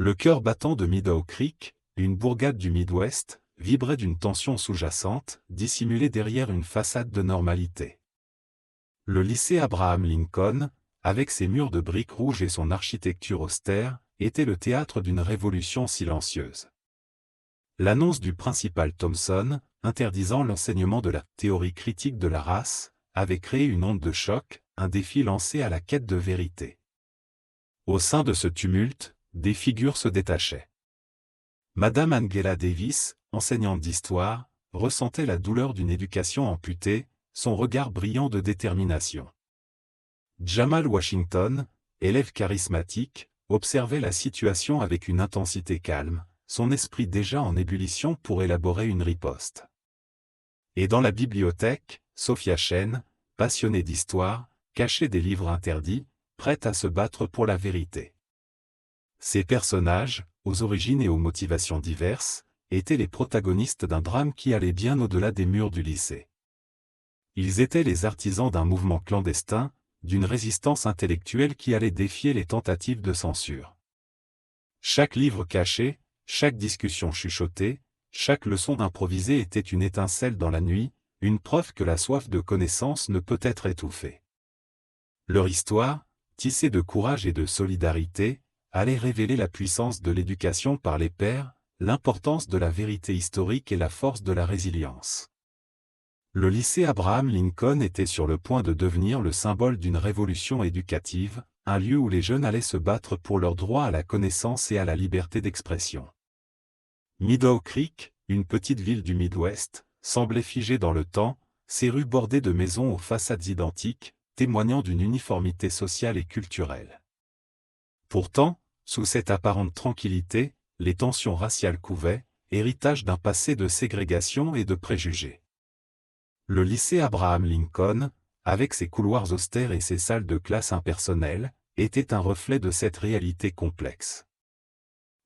Le cœur battant de Meadow Creek, une bourgade du Midwest, vibrait d'une tension sous-jacente, dissimulée derrière une façade de normalité. Le lycée Abraham Lincoln, avec ses murs de briques rouges et son architecture austère, était le théâtre d'une révolution silencieuse. L'annonce du principal Thompson, interdisant l'enseignement de la théorie critique de la race, avait créé une onde de choc, un défi lancé à la quête de vérité. Au sein de ce tumulte, des figures se détachaient. Madame Angela Davis, enseignante d'histoire, ressentait la douleur d'une éducation amputée, son regard brillant de détermination. Jamal Washington, élève charismatique, observait la situation avec une intensité calme, son esprit déjà en ébullition pour élaborer une riposte. Et dans la bibliothèque, Sophia Chen, passionnée d'histoire, cachait des livres interdits, prête à se battre pour la vérité. Ces personnages, aux origines et aux motivations diverses, étaient les protagonistes d'un drame qui allait bien au-delà des murs du lycée. Ils étaient les artisans d'un mouvement clandestin, d'une résistance intellectuelle qui allait défier les tentatives de censure. Chaque livre caché, chaque discussion chuchotée, chaque leçon improvisée était une étincelle dans la nuit, une preuve que la soif de connaissance ne peut être étouffée. Leur histoire, tissée de courage et de solidarité, allait révéler la puissance de l'éducation par les pairs, l'importance de la vérité historique et la force de la résilience. Le lycée Abraham Lincoln était sur le point de devenir le symbole d'une révolution éducative, un lieu où les jeunes allaient se battre pour leur droit à la connaissance et à la liberté d'expression. Meadow Creek, une petite ville du Midwest, semblait figée dans le temps, ses rues bordées de maisons aux façades identiques, témoignant d'une uniformité sociale et culturelle. Pourtant, sous cette apparente tranquillité, les tensions raciales couvaient, héritage d'un passé de ségrégation et de préjugés. Le lycée Abraham Lincoln, avec ses couloirs austères et ses salles de classe impersonnelles, était un reflet de cette réalité complexe.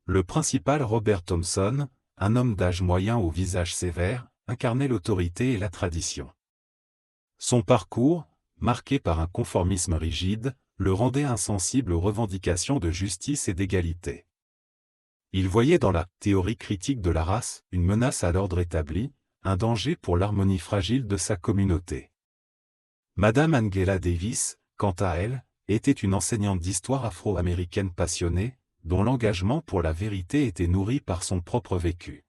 Le principal Robert Thompson, un homme d'âge moyen au visage sévère, incarnait l'autorité et la tradition. Son parcours, marqué par un conformisme rigide, le rendait insensible aux revendications de justice et d'égalité. Il voyait dans la théorie critique de la race une menace à l'ordre établi, un danger pour l'harmonie fragile de sa communauté. Madame Angela Davis, quant à elle, était une enseignante d'histoire afro-américaine passionnée, dont l'engagement pour la vérité était nourri par son propre vécu.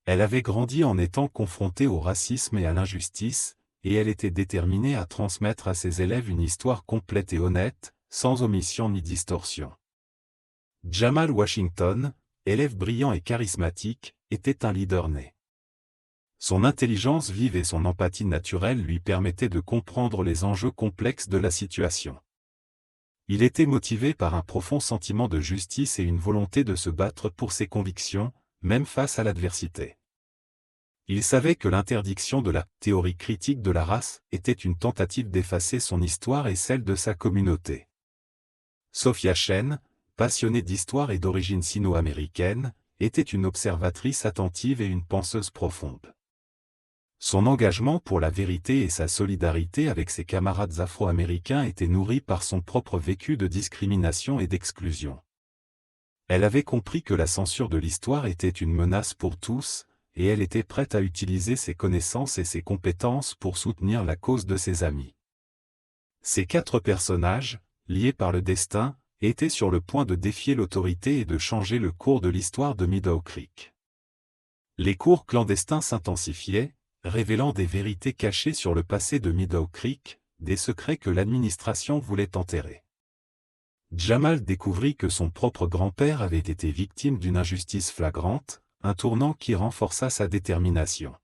Elle avait grandi en étant confrontée au racisme et à l'injustice, et elle était déterminée à transmettre à ses élèves une histoire complète et honnête, sans omission ni distorsion. Jamal Washington, élève brillant et charismatique, était un leader né. Son intelligence vive et son empathie naturelle lui permettaient de comprendre les enjeux complexes de la situation. Il était motivé par un profond sentiment de justice et une volonté de se battre pour ses convictions, même face à l'adversité. Il savait que l'interdiction de la théorie critique de la race était une tentative d'effacer son histoire et celle de sa communauté. Sophia Chen, passionnée d'histoire et d'origine sino-américaine, était une observatrice attentive et une penseuse profonde. Son engagement pour la vérité et sa solidarité avec ses camarades afro-américains étaient nourris par son propre vécu de discrimination et d'exclusion. Elle avait compris que la censure de l'histoire était une menace pour tous, et elle était prête à utiliser ses connaissances et ses compétences pour soutenir la cause de ses amis. Ces quatre personnages, liés par le destin, étaient sur le point de défier l'autorité et de changer le cours de l'histoire de Meadow Creek. Les cours clandestins s'intensifiaient, révélant des vérités cachées sur le passé de Meadow Creek, des secrets que l'administration voulait enterrer. Jamal découvrit que son propre grand-père avait été victime d'une injustice flagrante, un tournant qui renforça sa détermination.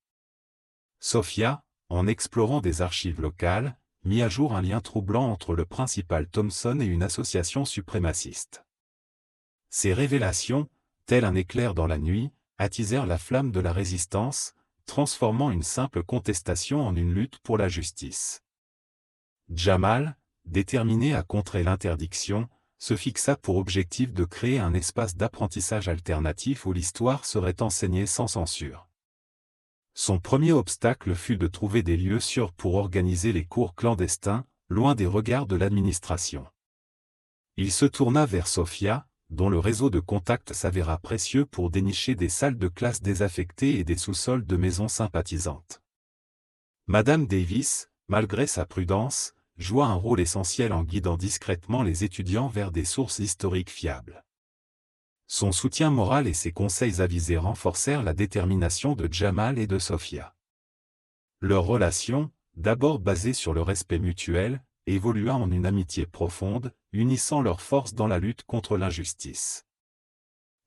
Sophia, en explorant des archives locales, mit à jour un lien troublant entre le principal Thompson et une association suprémaciste. Ces révélations, tel un éclair dans la nuit, attisèrent la flamme de la résistance, transformant une simple contestation en une lutte pour la justice. Jamal, déterminé à contrer l'interdiction, se fixa pour objectif de créer un espace d'apprentissage alternatif où l'histoire serait enseignée sans censure. Son premier obstacle fut de trouver des lieux sûrs pour organiser les cours clandestins, loin des regards de l'administration. Il se tourna vers Sophia, dont le réseau de contacts s'avéra précieux pour dénicher des salles de classe désaffectées et des sous-sols de maisons sympathisantes. Madame Davis, malgré sa prudence, joua un rôle essentiel en guidant discrètement les étudiants vers des sources historiques fiables. Son soutien moral et ses conseils avisés renforcèrent la détermination de Jamal et de Sophia. Leur relation, d'abord basée sur le respect mutuel, évolua en une amitié profonde, unissant leurs forces dans la lutte contre l'injustice.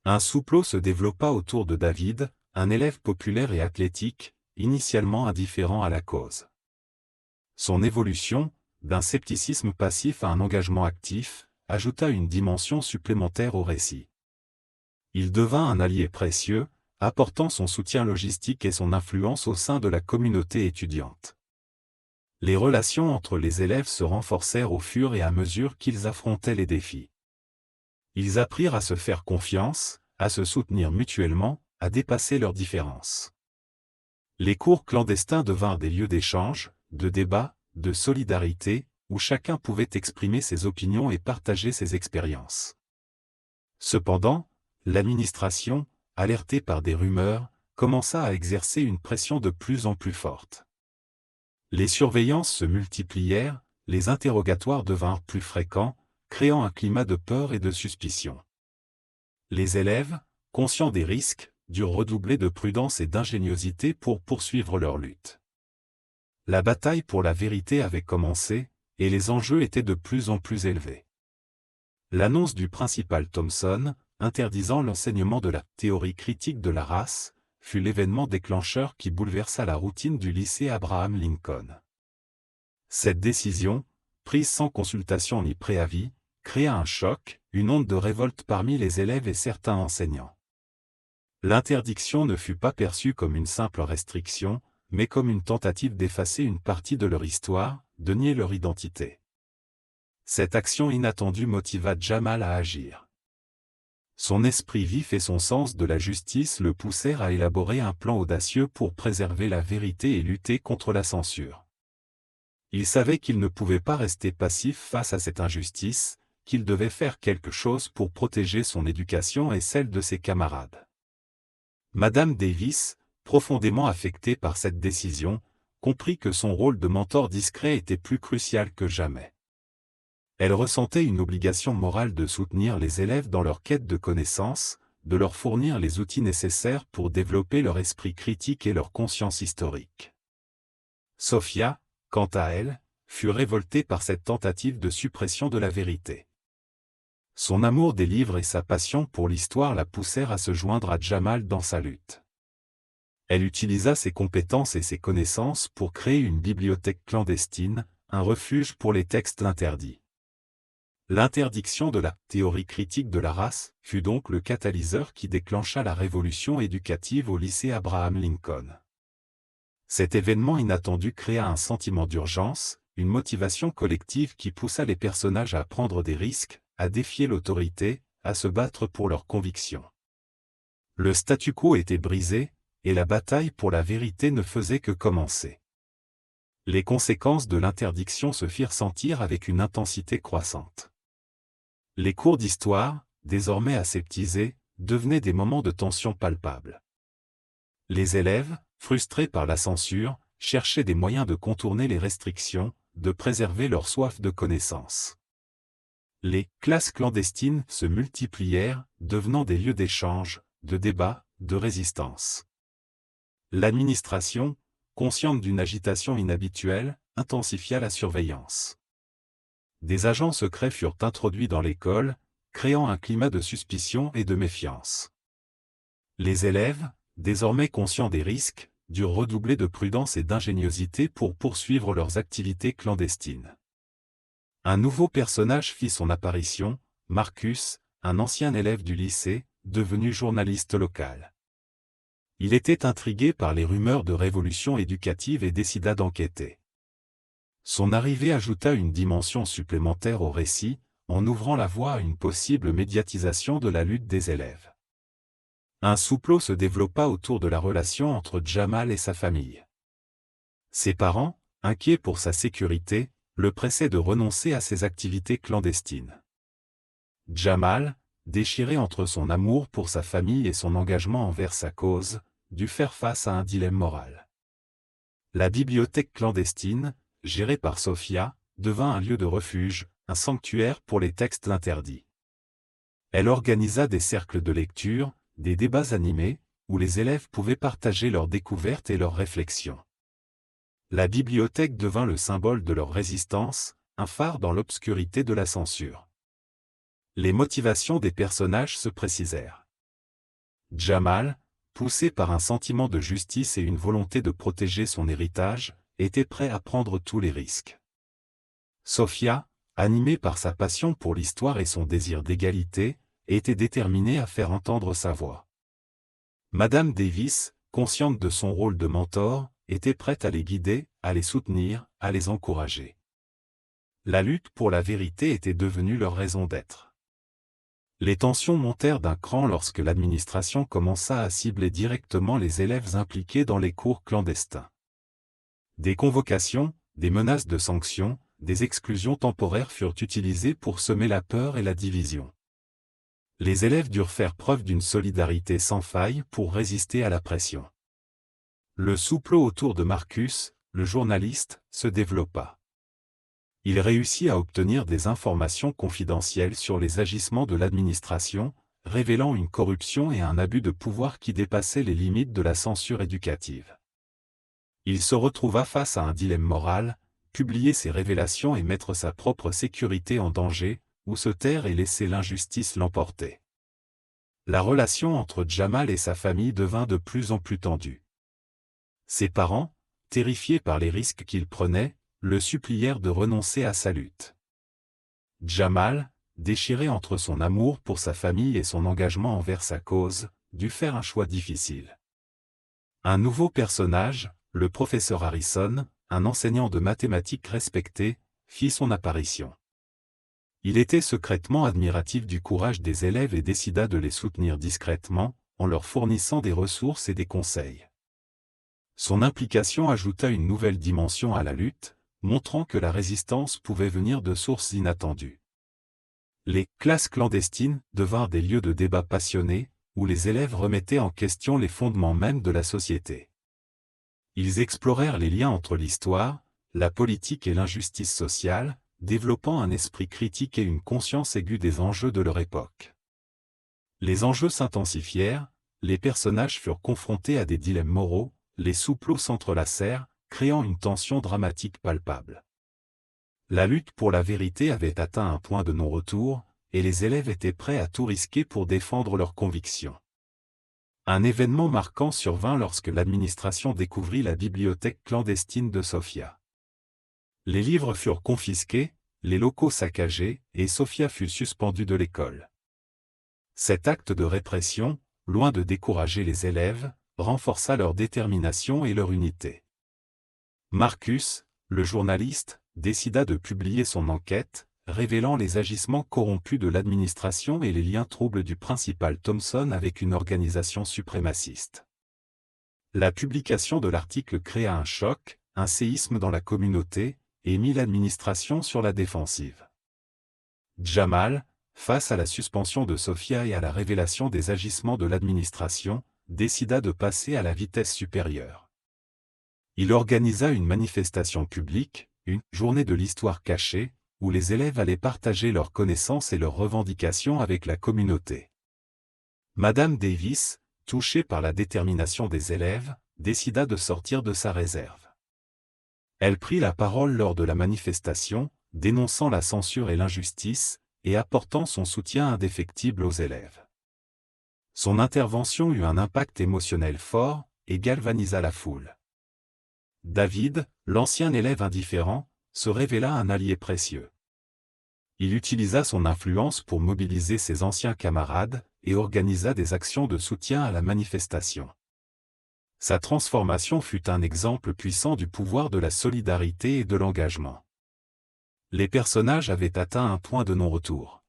Un souplot se développa autour de David, un élève populaire et athlétique, initialement indifférent à la cause. Son évolution, d'un scepticisme passif à un engagement actif, ajouta une dimension supplémentaire au récit. Il devint un allié précieux, apportant son soutien logistique et son influence au sein de la communauté étudiante. Les relations entre les élèves se renforcèrent au fur et à mesure qu'ils affrontaient les défis. Ils apprirent à se faire confiance, à se soutenir mutuellement, à dépasser leurs différences. Les cours clandestins devinrent des lieux d'échange, de débat, de solidarité, où chacun pouvait exprimer ses opinions et partager ses expériences. Cependant, l'administration, alertée par des rumeurs, commença à exercer une pression de plus en plus forte. Les surveillances se multiplièrent, les interrogatoires devinrent plus fréquents, créant un climat de peur et de suspicion. Les élèves, conscients des risques, durent redoubler de prudence et d'ingéniosité pour poursuivre leur lutte. La bataille pour la vérité avait commencé, et les enjeux étaient de plus en plus élevés. L'annonce du principal Thompson, interdisant l'enseignement de la théorie critique de la race, fut l'événement déclencheur qui bouleversa la routine du lycée Abraham Lincoln. Cette décision, prise sans consultation ni préavis, créa un choc, une onde de révolte parmi les élèves et certains enseignants. L'interdiction ne fut pas perçue comme une simple restriction, mais comme une tentative d'effacer une partie de leur histoire, de nier leur identité. Cette action inattendue motiva Jamal à agir. Son esprit vif et son sens de la justice le poussèrent à élaborer un plan audacieux pour préserver la vérité et lutter contre la censure. Il savait qu'il ne pouvait pas rester passif face à cette injustice, qu'il devait faire quelque chose pour protéger son éducation et celle de ses camarades. Madame Davis, profondément affectée par cette décision, comprit que son rôle de mentor discret était plus crucial que jamais. Elle ressentait une obligation morale de soutenir les élèves dans leur quête de connaissances, de leur fournir les outils nécessaires pour développer leur esprit critique et leur conscience historique. Sophia, quant à elle, fut révoltée par cette tentative de suppression de la vérité. Son amour des livres et sa passion pour l'histoire la poussèrent à se joindre à Jamal dans sa lutte. Elle utilisa ses compétences et ses connaissances pour créer une bibliothèque clandestine, un refuge pour les textes interdits. L'interdiction de la théorie critique de la race fut donc le catalyseur qui déclencha la révolution éducative au lycée Abraham Lincoln. Cet événement inattendu créa un sentiment d'urgence, une motivation collective qui poussa les personnages à prendre des risques, à défier l'autorité, à se battre pour leurs convictions. Le statu quo était brisé, et la bataille pour la vérité ne faisait que commencer. Les conséquences de l'interdiction se firent sentir avec une intensité croissante. Les cours d'histoire, désormais aseptisés, devenaient des moments de tension palpable. Les élèves, frustrés par la censure, cherchaient des moyens de contourner les restrictions, de préserver leur soif de connaissance. Les classes clandestines se multiplièrent, devenant des lieux d'échange, de débat, de résistance. L'administration, consciente d'une agitation inhabituelle, intensifia la surveillance. Des agents secrets furent introduits dans l'école, créant un climat de suspicion et de méfiance. Les élèves, désormais conscients des risques, durent redoubler de prudence et d'ingéniosité pour poursuivre leurs activités clandestines. Un nouveau personnage fit son apparition, Marcus, un ancien élève du lycée, devenu journaliste local. Il était intrigué par les rumeurs de révolution éducative et décida d'enquêter. Son arrivée ajouta une dimension supplémentaire au récit, en ouvrant la voie à une possible médiatisation de la lutte des élèves. Un souplot se développa autour de la relation entre Jamal et sa famille. Ses parents, inquiets pour sa sécurité, le pressaient de renoncer à ses activités clandestines. Jamal, déchiré entre son amour pour sa famille et son engagement envers sa cause, dut faire face à un dilemme moral. La bibliothèque clandestine, gérée par Sophia, devint un lieu de refuge, un sanctuaire pour les textes interdits. Elle organisa des cercles de lecture, des débats animés, où les élèves pouvaient partager leurs découvertes et leurs réflexions. La bibliothèque devint le symbole de leur résistance, un phare dans l'obscurité de la censure. Les motivations des personnages se précisèrent. Jamal, poussé par un sentiment de justice et une volonté de protéger son héritage, était prêt à prendre tous les risques. Sophia, animée par sa passion pour l'histoire et son désir d'égalité, était déterminée à faire entendre sa voix. Madame Davis, consciente de son rôle de mentor, était prête à les guider, à les soutenir, à les encourager. La lutte pour la vérité était devenue leur raison d'être. Les tensions montèrent d'un cran lorsque l'administration commença à cibler directement les élèves impliqués dans les cours clandestins. Des convocations, des menaces de sanctions, des exclusions temporaires furent utilisées pour semer la peur et la division. Les élèves durent faire preuve d'une solidarité sans faille pour résister à la pression. Le souplot autour de Marcus, le journaliste, se développa. Il réussit à obtenir des informations confidentielles sur les agissements de l'administration, révélant une corruption et un abus de pouvoir qui dépassaient les limites de la censure éducative. Il se retrouva face à un dilemme moral, publier ses révélations et mettre sa propre sécurité en danger, ou se taire et laisser l'injustice l'emporter. La relation entre Jamal et sa famille devint de plus en plus tendue. Ses parents, terrifiés par les risques qu'il prenait, le supplièrent de renoncer à sa lutte. Jamal, déchiré entre son amour pour sa famille et son engagement envers sa cause, dut faire un choix difficile. Un nouveau personnage, le professeur Harrison, un enseignant de mathématiques respecté, fit son apparition. Il était secrètement admiratif du courage des élèves et décida de les soutenir discrètement, en leur fournissant des ressources et des conseils. Son implication ajouta une nouvelle dimension à la lutte, montrant que la résistance pouvait venir de sources inattendues. Les classes clandestines devinrent des lieux de débat passionnés, où les élèves remettaient en question les fondements mêmes de la société. Ils explorèrent les liens entre l'histoire, la politique et l'injustice sociale, développant un esprit critique et une conscience aiguë des enjeux de leur époque. Les enjeux s'intensifièrent, les personnages furent confrontés à des dilemmes moraux, les souplots s'entrelacèrent, créant une tension dramatique palpable. La lutte pour la vérité avait atteint un point de non-retour, et les élèves étaient prêts à tout risquer pour défendre leurs convictions. Un événement marquant survint lorsque l'administration découvrit la bibliothèque clandestine de Sophia. Les livres furent confisqués, les locaux saccagés, et Sophia fut suspendue de l'école. Cet acte de répression, loin de décourager les élèves, renforça leur détermination et leur unité. Marcus, le journaliste, décida de publier son enquête, révélant les agissements corrompus de l'administration et les liens troubles du principal Thompson avec une organisation suprémaciste. La publication de l'article créa un choc, un séisme dans la communauté, et mit l'administration sur la défensive. Jamal, face à la suspension de Sophia et à la révélation des agissements de l'administration, décida de passer à la vitesse supérieure. Il organisa une manifestation publique, une « journée de l'histoire cachée », où les élèves allaient partager leurs connaissances et leurs revendications avec la communauté. Madame Davis, touchée par la détermination des élèves, décida de sortir de sa réserve. Elle prit la parole lors de la manifestation, dénonçant la censure et l'injustice, et apportant son soutien indéfectible aux élèves. Son intervention eut un impact émotionnel fort, et galvanisa la foule. David, l'ancien élève indifférent, se révéla un allié précieux. Il utilisa son influence pour mobiliser ses anciens camarades, et organisa des actions de soutien à la manifestation. Sa transformation fut un exemple puissant du pouvoir de la solidarité et de l'engagement. Les personnages avaient atteint un point de non-retour.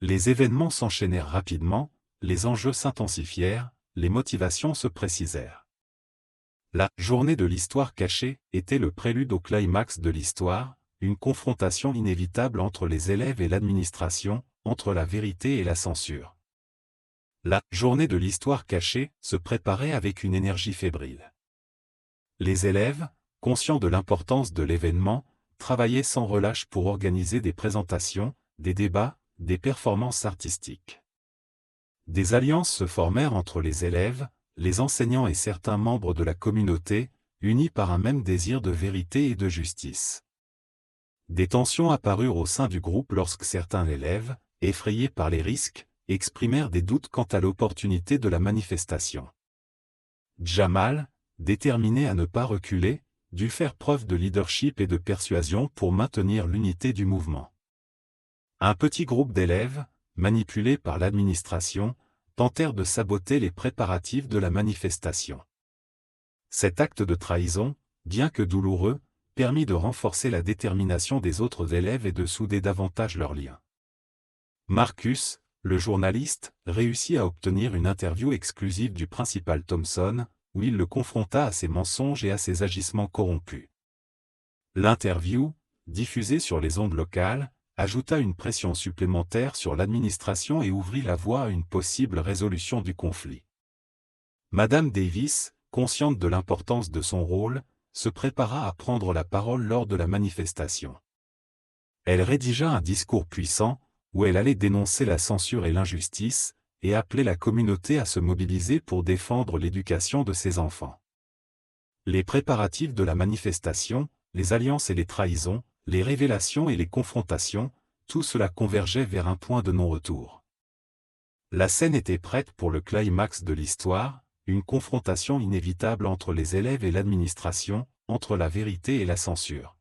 Les événements s'enchaînèrent rapidement, les enjeux s'intensifièrent, les motivations se précisèrent. La « journée de l'histoire cachée » était le prélude au climax de l'histoire, une confrontation inévitable entre les élèves et l'administration, entre la vérité et la censure. La journée de l'histoire cachée se préparait avec une énergie fébrile. Les élèves, conscients de l'importance de l'événement, travaillaient sans relâche pour organiser des présentations, des débats, des performances artistiques. Des alliances se formèrent entre les élèves, les enseignants et certains membres de la communauté, unis par un même désir de vérité et de justice. Des tensions apparurent au sein du groupe lorsque certains élèves, effrayés par les risques, exprimèrent des doutes quant à l'opportunité de la manifestation. Jamal, déterminé à ne pas reculer, dut faire preuve de leadership et de persuasion pour maintenir l'unité du mouvement. Un petit groupe d'élèves, manipulés par l'administration, tentèrent de saboter les préparatifs de la manifestation. Cet acte de trahison, bien que douloureux, permit de renforcer la détermination des autres élèves et de souder davantage leurs liens. Marcus, le journaliste, réussit à obtenir une interview exclusive du principal Thompson, où il le confronta à ses mensonges et à ses agissements corrompus. L'interview, diffusée sur les ondes locales, ajouta une pression supplémentaire sur l'administration et ouvrit la voie à une possible résolution du conflit. Madame Davis, consciente de l'importance de son rôle, se prépara à prendre la parole lors de la manifestation. Elle rédigea un discours puissant, où elle allait dénoncer la censure et l'injustice, et appeler la communauté à se mobiliser pour défendre l'éducation de ses enfants. Les préparatifs de la manifestation, les alliances et les trahisons, les révélations et les confrontations, tout cela convergeait vers un point de non-retour. La scène était prête pour le climax de l'histoire, une confrontation inévitable entre les élèves et l'administration, entre la vérité et la censure.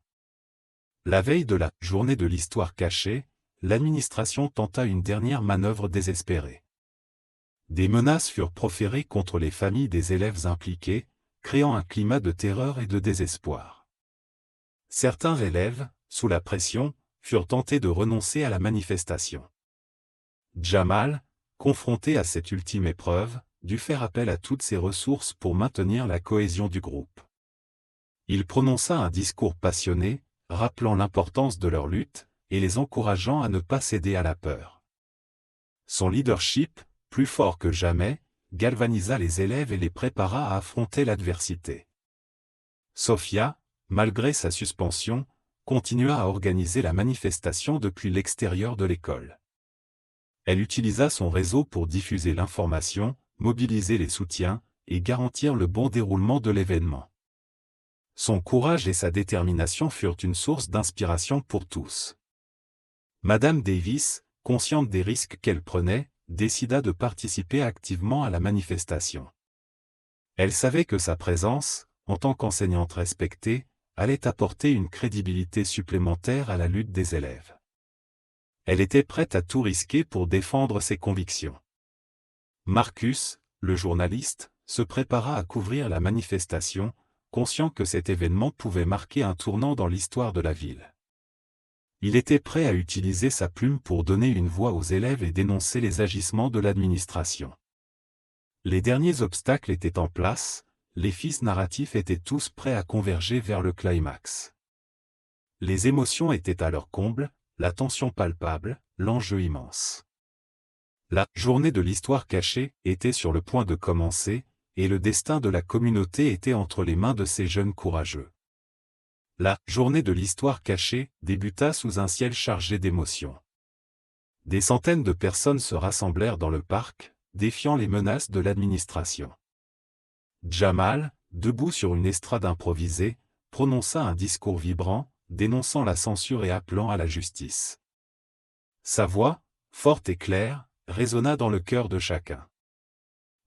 La veille de la journée de l'histoire cachée, l'administration tenta une dernière manœuvre désespérée. Des menaces furent proférées contre les familles des élèves impliqués, créant un climat de terreur et de désespoir. Certains élèves, sous la pression, furent tentés de renoncer à la manifestation. Jamal, confronté à cette ultime épreuve, dut faire appel à toutes ses ressources pour maintenir la cohésion du groupe. Il prononça un discours passionné, rappelant l'importance de leur lutte, et les encourageant à ne pas céder à la peur. Son leadership, plus fort que jamais, galvanisa les élèves et les prépara à affronter l'adversité. Sophia, malgré sa suspension, continua à organiser la manifestation depuis l'extérieur de l'école. Elle utilisa son réseau pour diffuser l'information, mobiliser les soutiens, et garantir le bon déroulement de l'événement. Son courage et sa détermination furent une source d'inspiration pour tous. Madame Davis, consciente des risques qu'elle prenait, décida de participer activement à la manifestation. Elle savait que sa présence, en tant qu'enseignante respectée, allait apporter une crédibilité supplémentaire à la lutte des élèves. Elle était prête à tout risquer pour défendre ses convictions. Marcus, le journaliste, se prépara à couvrir la manifestation, conscient que cet événement pouvait marquer un tournant dans l'histoire de la ville. Il était prêt à utiliser sa plume pour donner une voix aux élèves et dénoncer les agissements de l'administration. Les derniers obstacles étaient en place, les fils narratifs étaient tous prêts à converger vers le climax. Les émotions étaient à leur comble, la tension palpable, l'enjeu immense. La journée de l'histoire cachée était sur le point de commencer, et le destin de la communauté était entre les mains de ces jeunes courageux. La journée de l'histoire cachée débuta sous un ciel chargé d'émotions. Des centaines de personnes se rassemblèrent dans le parc, défiant les menaces de l'administration. Jamal, debout sur une estrade improvisée, prononça un discours vibrant, dénonçant la censure et appelant à la justice. Sa voix, forte et claire, résonna dans le cœur de chacun.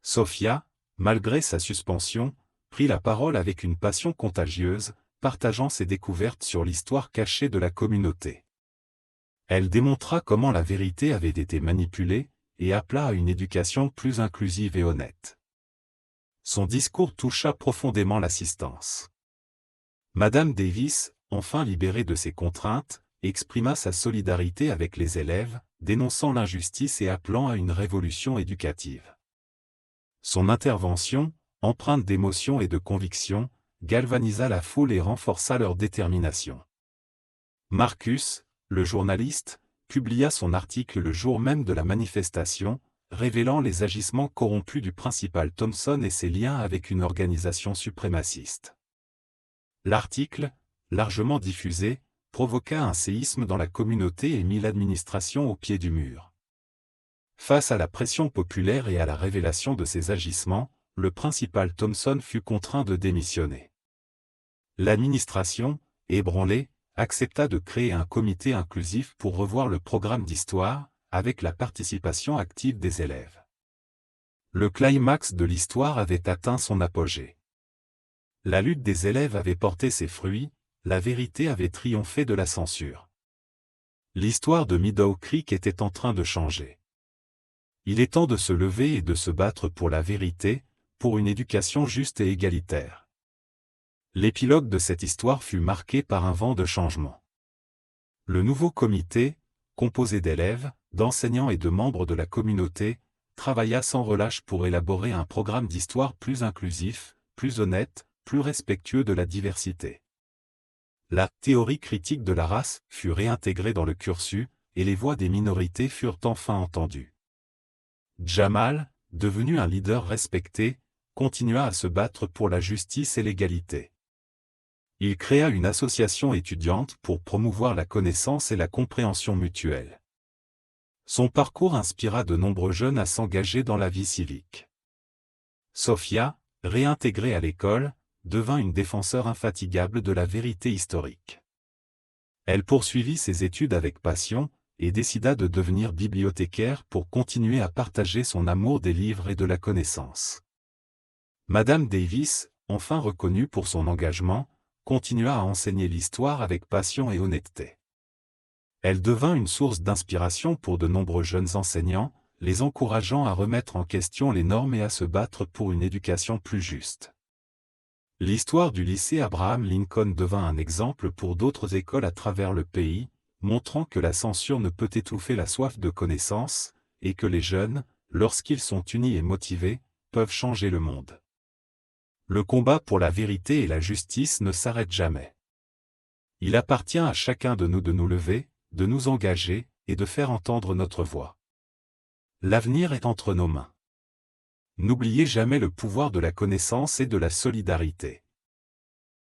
Sophia, malgré sa suspension, prit la parole avec une passion contagieuse, partageant ses découvertes sur l'histoire cachée de la communauté. Elle démontra comment la vérité avait été manipulée, et appela à une éducation plus inclusive et honnête. Son discours toucha profondément l'assistance. Madame Davis, enfin libérée de ses contraintes, exprima sa solidarité avec les élèves, dénonçant l'injustice et appelant à une révolution éducative. Son intervention, empreinte d'émotion et de conviction, galvanisa la foule et renforça leur détermination. Marcus, le journaliste, publia son article le jour même de la manifestation, révélant les agissements corrompus du principal Thompson et ses liens avec une organisation suprémaciste. L'article, largement diffusé, provoqua un séisme dans la communauté et mit l'administration au pied du mur. Face à la pression populaire et à la révélation de ses agissements, le principal Thompson fut contraint de démissionner. L'administration, ébranlée, accepta de créer un comité inclusif pour revoir le programme d'histoire, avec la participation active des élèves. Le climax de l'histoire avait atteint son apogée. La lutte des élèves avait porté ses fruits, la vérité avait triomphé de la censure. L'histoire de Meadow Creek était en train de changer. Il est temps de se lever et de se battre pour la vérité, pour une éducation juste et égalitaire. L'épilogue de cette histoire fut marqué par un vent de changement. Le nouveau comité, composé d'élèves, d'enseignants et de membres de la communauté, travailla sans relâche pour élaborer un programme d'histoire plus inclusif, plus honnête, plus respectueux de la diversité. La théorie critique de la race fut réintégrée dans le cursus, et les voix des minorités furent enfin entendues. Jamal, devenu un leader respecté, continua à se battre pour la justice et l'égalité. Il créa une association étudiante pour promouvoir la connaissance et la compréhension mutuelle. Son parcours inspira de nombreux jeunes à s'engager dans la vie civique. Sophia, réintégrée à l'école, devint une défenseur infatigable de la vérité historique. Elle poursuivit ses études avec passion, et décida de devenir bibliothécaire pour continuer à partager son amour des livres et de la connaissance. Madame Davis, enfin reconnue pour son engagement, continua à enseigner l'histoire avec passion et honnêteté. Elle devint une source d'inspiration pour de nombreux jeunes enseignants, les encourageant à remettre en question les normes et à se battre pour une éducation plus juste. L'histoire du lycée Abraham Lincoln devint un exemple pour d'autres écoles à travers le pays, montrant que la censure ne peut étouffer la soif de connaissance, et que les jeunes, lorsqu'ils sont unis et motivés, peuvent changer le monde. Le combat pour la vérité et la justice ne s'arrête jamais. Il appartient à chacun de nous lever, de nous engager, et de faire entendre notre voix. L'avenir est entre nos mains. N'oubliez jamais le pouvoir de la connaissance et de la solidarité.